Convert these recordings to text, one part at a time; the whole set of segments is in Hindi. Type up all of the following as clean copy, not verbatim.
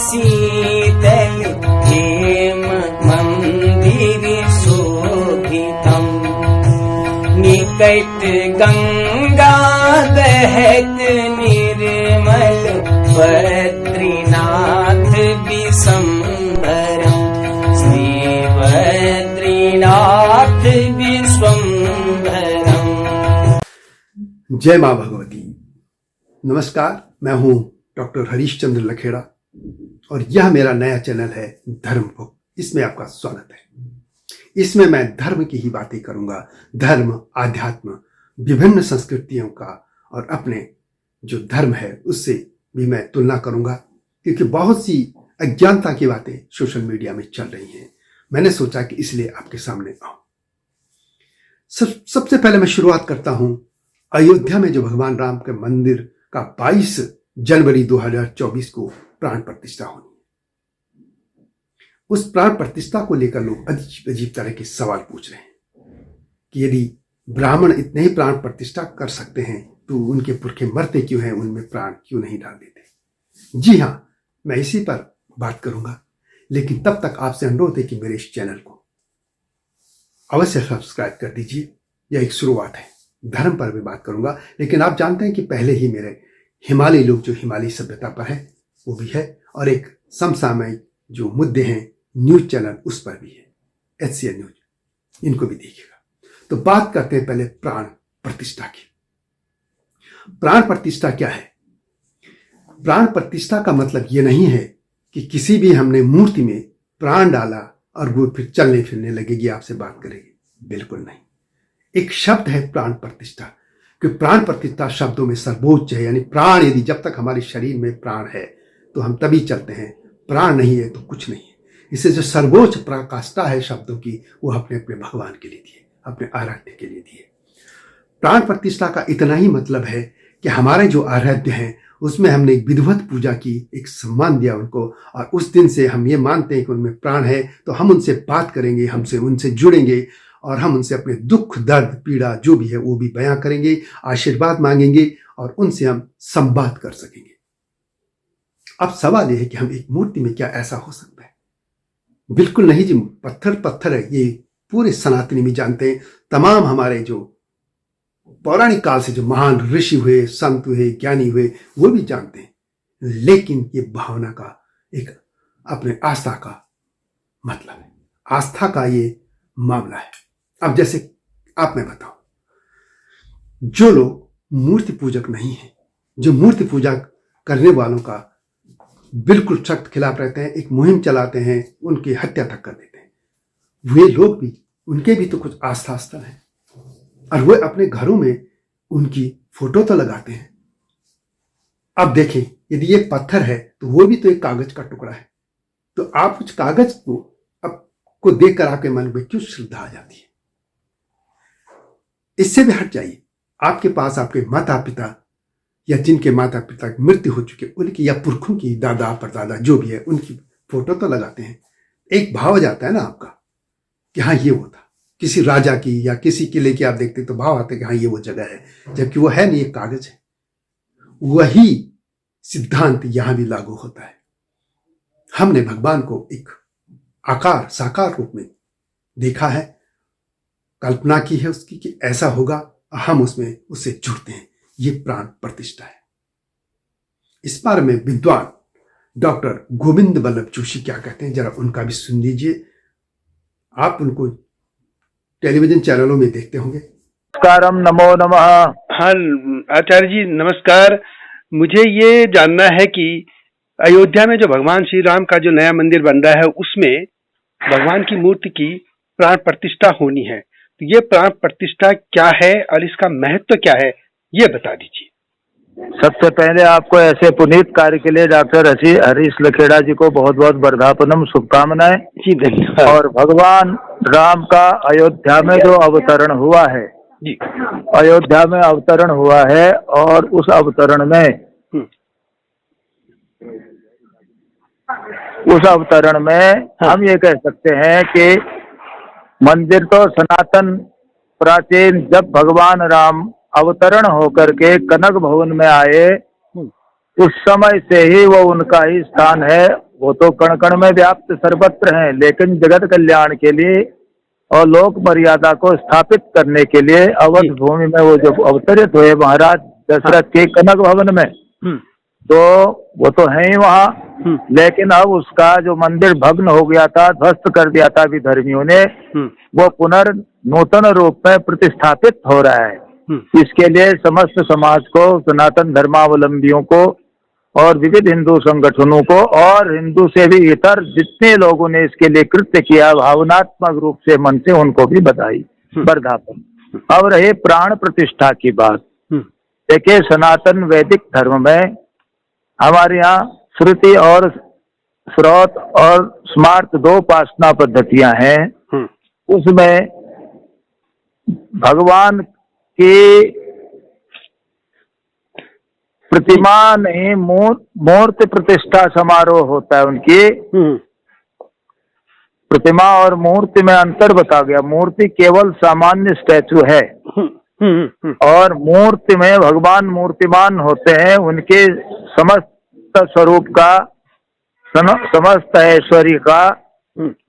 शीतल हेम मंदिर शोभितम् निकट गंगा बहत निर्मल बद्रीनाथ विश्वम्भरम् श्री बद्रीनाथ विश्वम्भरम्। जय मां भगवती। नमस्कार, मैं हूं डॉक्टर हरीशचंद्र लखेड़ा और यह मेरा नया चैनल है धर्म भोग। इसमें आपका स्वागत है। इसमें मैं धर्म की ही बातें करूंगा, धर्म, आध्यात्म, विभिन्न संस्कृतियों का और अपने जो धर्म है उससे भी मैं तुलना करूंगा, क्योंकि बहुत सी अज्ञानता की बातें सोशल मीडिया में चल रही हैं। मैंने सोचा कि इसलिए आपके सामने आऊं। सबसे पहले मैं शुरुआत करता हूं अयोध्या में जो भगवान राम के मंदिर का 22 जनवरी 2024 को प्राण प्रतिष्ठा होनी है। उस प्राण प्रतिष्ठा को लेकर लोग अजीब अजीब तरह के सवाल पूछ रहे हैं कि यदि ब्राह्मण इतने ही प्राण प्रतिष्ठा कर सकते हैं तो उनके पुरखे मरते क्यों हैं, उनमें प्राण क्यों नहीं डाल देते। जी हां, मैं इसी पर बात करूंगा, लेकिन तब तक आपसे अनुरोध है कि मेरे इस चैनल को अवश्य सब्सक्राइब कर दीजिए। यह एक शुरुआत है। धर्म पर भी बात करूंगा, लेकिन आप जानते हैं कि पहले ही मेरे हिमालयी लोग जो हिमालयी सभ्यता पर है वो भी है, और एक समसामयिक जो मुद्दे हैं न्यूज चैनल उस पर भी है, HCN न्यूज, इनको भी देखिएगा। तो बात करते हैं पहले प्राण प्रतिष्ठा की। प्राण प्रतिष्ठा क्या है? प्राण प्रतिष्ठा का मतलब ये नहीं है कि किसी भी हमने मूर्ति में प्राण डाला और वो फिर चलने फिरने लगेगी, आपसे बात करेगी। बिल्कुल नहीं। एक शब्द है प्राण प्रतिष्ठा, कि प्राण प्रतिष्ठा शब्दों में सर्वोच्च है, यानी प्राण, यदि जब तक हमारे शरीर में प्राण है तो हम तभी चलते हैं, प्राण नहीं है तो कुछ नहीं है। इससे जो सर्वोच्च पराकाष्ठा है शब्दों की, वो अपने अपने भगवान के लिए दिए, अपने आराध्य के लिए दिए। प्राण प्रतिष्ठा का इतना ही मतलब है कि हमारे जो आराध्य हैं उसमें हमने एक विधिवत पूजा की, एक सम्मान दिया उनको, और उस दिन से हम ये मानते हैं कि उनमें प्राण है, तो हम उनसे बात करेंगे, हमसे उनसे जुड़ेंगे और हम उनसे अपने दुख, दर्द, पीड़ा जो भी है वो भी बयां करेंगे, आशीर्वाद मांगेंगे और उनसे हम संवाद कर सकेंगे। अब सवाल यह है कि हम एक मूर्ति में क्या ऐसा हो सकता है? बिल्कुल नहीं जी, पत्थर है। ये पूरे सनातनी में जानते हैं, तमाम हमारे जो पौराणिक काल से जो महान ऋषि हुए, संत हुए, ज्ञानी हुए, वो भी जानते हैं। लेकिन ये भावना का एक अपने आस्था का मतलब है, आस्था का ये मामला है। अब जैसे आप मैं बताऊं, जो लोग मूर्ति पूजक नहीं हैं, जो मूर्ति पूजा करने वालों का बिल्कुल सख्त खिलाफ रहते हैं, एक मुहिम चलाते हैं, उनकी हत्या तक कर देते हैं, वे लोग भी, उनके भी तो कुछ आस्था स्थल है, और वे अपने घरों में उनकी फोटो तो लगाते हैं। अब देखें, यदि ये पत्थर है तो वो भी तो एक कागज का टुकड़ा है, तो आप उस कागज को देखकर आपके मन में क्यों श्रद्धा आ जाती है? इससे भी हट जाइए। आपके पास आपके माता पिता या जिनके माता पिता की मृत्यु हो चुके, उनकी या पुरखों की, दादा परदादा जो भी है, उनकी फोटो तो लगाते हैं। एक भाव जाता है ना आपका कि हाँ ये वो था। किसी राजा की या किसी किले की आप देखते तो भाव आता है कि हाँ ये वो जगह है, जबकि वो है नहीं, एक कागज है। वही सिद्धांत यहां भी लागू होता है। हमने भगवान को एक आकार, साकार रूप में देखा है, कल्पना की है उसकी कि ऐसा होगा, हम उसमें उससे जुड़ते हैं। ये प्राण प्रतिष्ठा है। इस बारे में विद्वान डॉक्टर गोविंद बल्लभ जोशी क्या कहते हैं, जरा उनका भी सुन लीजिए। आप उनको टेलीविजन चैनलों में देखते होंगे। नमस्कारम, नमो नमः। हाँ आचार्य जी नमस्कार। मुझे ये जानना है कि अयोध्या में जो भगवान श्री राम का जो नया मंदिर बन रहा है उसमें भगवान की मूर्ति की प्राण प्रतिष्ठा होनी है, तो ये प्राण प्रतिष्ठा क्या है और इसका महत्व क्या है, ये बता दीजिए। सबसे पहले आपको ऐसे पुनीत कार्य के लिए डॉक्टर हरीश लखेड़ा जी को बहुत बहुत वर्धापनम, शुभकामनाएं जी धन्यवाद। और भगवान राम का अयोध्या में जो अवतरण हुआ है जी, अयोध्या में अवतरण हुआ है, और उस अवतरण में हम ये कह सकते हैं कि मंदिर तो सनातन प्राचीन, जब भगवान राम अवतरण होकर के कनक भवन में आए उस समय से ही वो उनका ही स्थान है, वो तो कण कण में व्याप्त सर्वत्र हैं, लेकिन जगत कल्याण के लिए और लोक मर्यादा को स्थापित करने के लिए अवध भूमि में वो जो अवतरित हुए महाराज दशरथ के कनक भवन में, तो वो तो है ही वहाँ, लेकिन अब उसका जो मंदिर भग्न हो गया था, ध्वस्त कर दिया था विधर्मियों ने, वो पुनर्नूतन रूप में प्रतिष्ठापित हो रहा है। इसके लिए समस्त समाज को, सनातन धर्मावलंबियों को और विविध हिंदू संगठनों को और हिंदू से भी इतर जितने लोगों ने इसके लिए कृत्य किया भावनात्मक रूप से मन से, उनको भी बधाई वर्धापन। अब रहे प्राण प्रतिष्ठा की बात। देखिए, सनातन वैदिक धर्म में हमारे यहाँ श्रुति और श्रौत और स्मार्त 2 उपासना पद्धतियां हैं। उसमें भगवान की प्रतिमा नहीं, मूर्ति प्रतिष्ठा समारोह होता है। उनकी प्रतिमा और मूर्ति में अंतर बता गया। मूर्ति केवल सामान्य स्टैचू है और मूर्ति में भगवान मूर्तिमान होते हैं। उनके समस्त स्वरूप का, समस्त ऐश्वर्य का,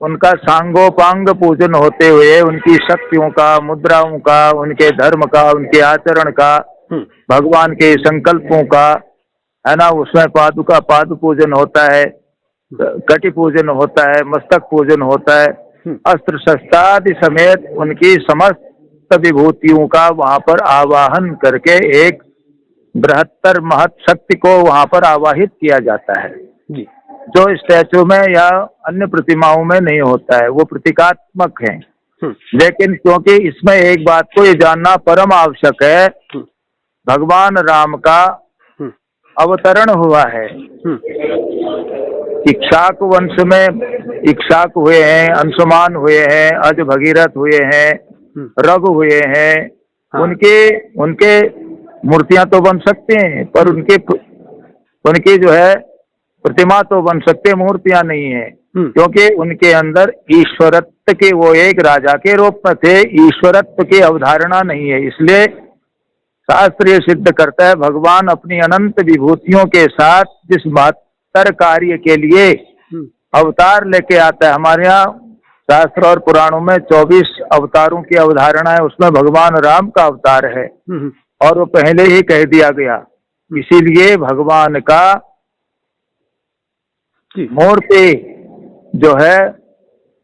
उनका सांगोपांग पूजन होते हुए उनकी शक्तियों का, मुद्राओं का, उनके धर्म का, उनके आचरण का, भगवान के संकल्पों का, है ना, उसमें पादुका पादु पूजन होता है, कटि पूजन होता है, मस्तक पूजन होता है, अस्त्र शस्त्रादि समेत उनकी समस्त विभूतियों का वहां पर आवाहन करके एक बृहत्तर महत शक्ति को वहां पर आवाहित किया जाता है जी, जो स्टैचू में या अन्य प्रतिमाओं में नहीं होता है। वो प्रतीकात्मक है। लेकिन क्योंकि इसमें एक बात को ये जानना परम आवश्यक है, भगवान राम का अवतरण हुआ है। इक्ष्वाक वंश में इक्ष्वाक हुए हैं, अंशुमान हुए हैं, अज भगीरथ हुए हैं, रघु हुए हैं। उनके मूर्तियां तो बन सकते हैं, पर उनकी जो है प्रतिमा तो बन सकते, मूर्तियां नहीं है। क्योंकि उनके अंदर ईश्वरत्व के, वो एक राजा के रूप में थे, ईश्वरत्व की अवधारणा नहीं है। इसलिए शास्त्र ये सिद्ध करता है, भगवान अपनी अनंत विभूतियों के साथ जिस महत्तर कार्य के लिए अवतार लेके आता है, हमारे यहाँ शास्त्र और पुराणों में 24 अवतारों की अवधारणा है, उसमें भगवान राम का अवतार है और वो पहले ही कह दिया गया। इसीलिए भगवान का मूर्ति जो है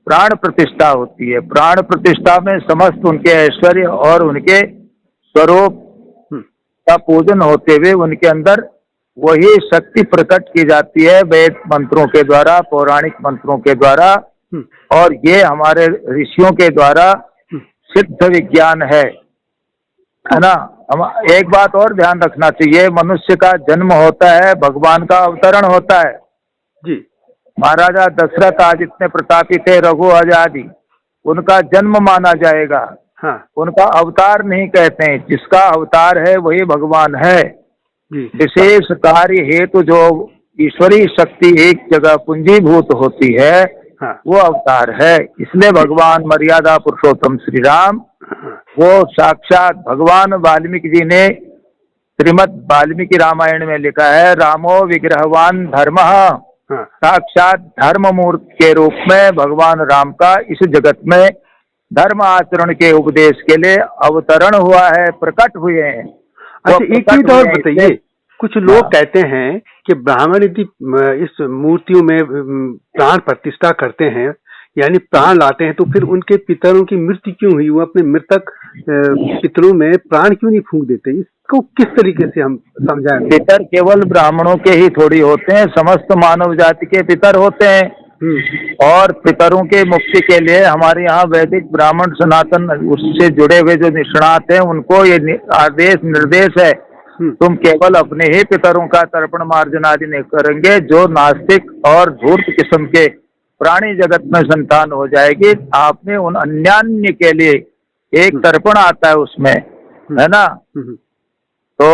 प्राण प्रतिष्ठा होती है। प्राण प्रतिष्ठा में समस्त उनके ऐश्वर्य और उनके स्वरूप का पूजन होते हुए उनके अंदर वही शक्ति प्रकट की जाती है वेद मंत्रों के द्वारा, पौराणिक मंत्रों के द्वारा, और ये हमारे ऋषियों के द्वारा सिद्ध विज्ञान है ना। हम एक बात और ध्यान रखना चाहिए, मनुष्य का जन्म होता है, भगवान का अवतरण होता है जी। महाराजा दशरथ आज इतने प्रतापी थे, रघु आदि, उनका जन्म माना जाएगा। हाँ। उनका अवतार नहीं कहते हैं, जिसका अवतार है वही भगवान है। विशेष कार्य हेतु जो ईश्वरीय शक्ति एक जगह पूंजीभूत होती है, हाँ, वो अवतार है। इसलिए भगवान मर्यादा पुरुषोत्तम श्री राम, वो साक्षात भगवान वाल्मीकि जी ने श्रीमद् वाल्मीकि रामायण में लिखा है, रामो विग्रहवान धर्मः, साक्षात धर्म मूर्ति के रूप में भगवान राम का इस जगत में धर्म आचरण के उपदेश के लिए अवतरण हुआ है, प्रकट हुए हैं। अच्छा, एक चीज और बताइए, कुछ लोग कहते हैं कि ब्राह्मण यदि इस मूर्तियों में प्राण प्रतिष्ठा करते हैं, यानी प्राण लाते हैं, तो फिर उनके पितरों की मृत्यु क्यों हुई? वो अपने मृतक पितरों में प्राण क्यों नहीं फूंक देते? इसको किस तरीके से हम समझाएं? पितर केवल ब्राह्मणों के ही थोड़ी होते हैं, समस्त मानव जाति के पितर होते हैं। और पितरों के मुक्ति के लिए हमारे यहाँ वैदिक ब्राह्मण सनातन उससे जुड़े हुए जो निष्णात हैं, उनको ये आदेश निर्देश है, तुम केवल अपने ही पितरों का तर्पण मार्जन आदि नहीं करेंगे, जो नास्तिक और धूर्त किस्म के प्राणी जगत में संतान हो जाएगी, आपने उन अन्यान्य के लिए एक तर्पण आता है उसमें, है ना, तो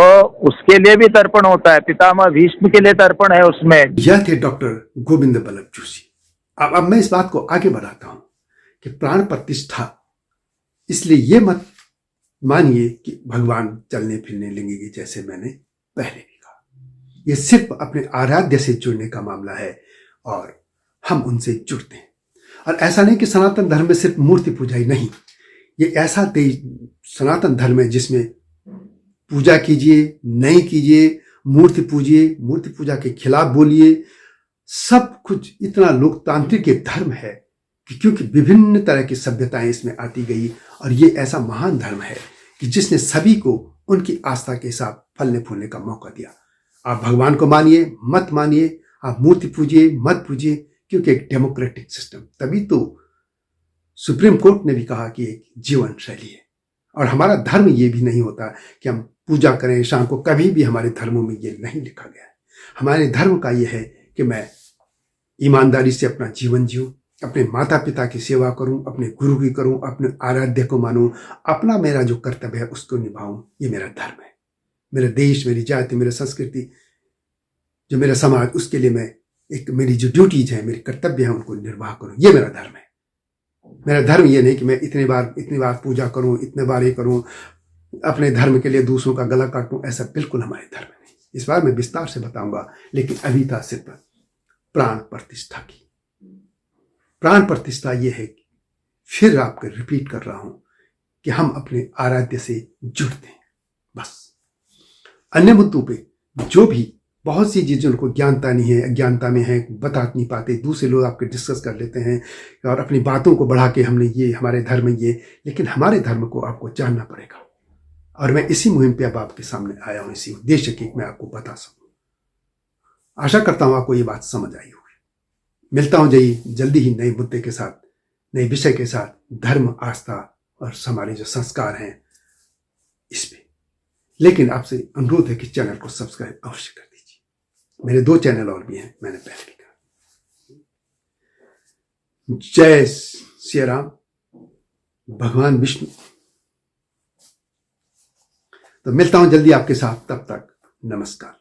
उसके लिए भी तर्पण होता है। पितामह भीष्म के लिए तर्पण है उसमें। यह थे डॉक्टर गोविंद बल्लभ जोशी। अब मैं इस बात को आगे बढ़ाता हूं कि प्राण प्रतिष्ठा, इसलिए ये मत मानिए कि भगवान चलने फिरने लगेंगे, जैसे मैंने पहले भी कहा। यह सिर्फ अपने आराध्य से जुड़ने का मामला है और हम उनसे जुड़ते हैं। और ऐसा नहीं कि सनातन धर्म में सिर्फ मूर्ति पूजा ही नहीं, ये ऐसा सनातन धर्म है जिसमें पूजा कीजिए, नहीं कीजिए, मूर्ति पूजिए, मूर्ति पूजा के खिलाफ बोलिए, सब कुछ इतना लोकतांत्रिक एक धर्म है कि क्योंकि विभिन्न तरह की सभ्यताएं इसमें आती गई, और ये ऐसा महान धर्म है कि जिसने सभी को उनकी आस्था के साथ फलने फूलने का मौका दिया। आप भगवान को मानिए, मत मानिए, आप मूर्ति पूजिए, मत पूजिए, क्योंकि एक डेमोक्रेटिक सिस्टम, तभी तो सुप्रीम कोर्ट ने भी कहा कि एक जीवन शैली है। और हमारा धर्म ये भी नहीं होता कि हम पूजा करें शाम को, कभी भी हमारे धर्मों में ये नहीं लिखा गया है। हमारे धर्म का ये है कि मैं ईमानदारी से अपना जीवन जीऊं, अपने माता पिता की सेवा करूं, अपने गुरु की करूं, अपने आराध्य को मानूं, अपना मेरा जो कर्तव्य है उसको निभाऊं। ये मेरा धर्म है। मेरा देश, मेरी जाति, मेरी संस्कृति, जो मेरा समाज, उसके लिए मैं एक मेरी जो ड्यूटीज है, मेरी कर्तव्य है, उनको निर्वाह करूं। ये मेरा धर्म है। मेरा धर्म ये नहीं कि मैं इतनी बार पूजा करूं, इतने बार ये करूं, अपने धर्म के लिए दूसरों का गला काटूं, ऐसा बिल्कुल हमारे धर्म में नहीं। इस बार मैं विस्तार से बताऊंगा, लेकिन अभी था सिर्फ प्राण प्रतिष्ठा की। प्राण प्रतिष्ठा ये है कि फिर आपको रिपीट कर रहा हूं कि हम अपने आराध्य से जुड़ते हैं, बस। अन्य मुद्दों पे जो भी बहुत सी चीजें उनको ज्ञानता नहीं है, अज्ञानता में है, बता नहीं पाते, दूसरे लोग आपके डिस्कस कर लेते हैं और अपनी बातों को बढ़ा के हमने ये हमारे धर्म में ये, लेकिन हमारे धर्म को आपको जानना पड़ेगा। और मैं इसी मुहिम पे अब आपके सामने आया हूं, इसी उद्देश्य की मैं आपको बता सकूं। आशा करता हूं आपको ये बात समझ आई होगी। मिलता हूं जल्दी ही नए मुद्दे के साथ, नए विषय के साथ, धर्म, आस्था और हमारे जो संस्कार हैं इस पे। लेकिन आपसे अनुरोध है कि चैनल को सब्सक्राइब अवश्य कर दीजिए। मेरे 2 चैनल और भी हैं, मैंने पहले भी कहा। जय श्री राम, भगवान विष्णु। तो मिलता हूं जल्दी आपके साथ, तब तक नमस्कार।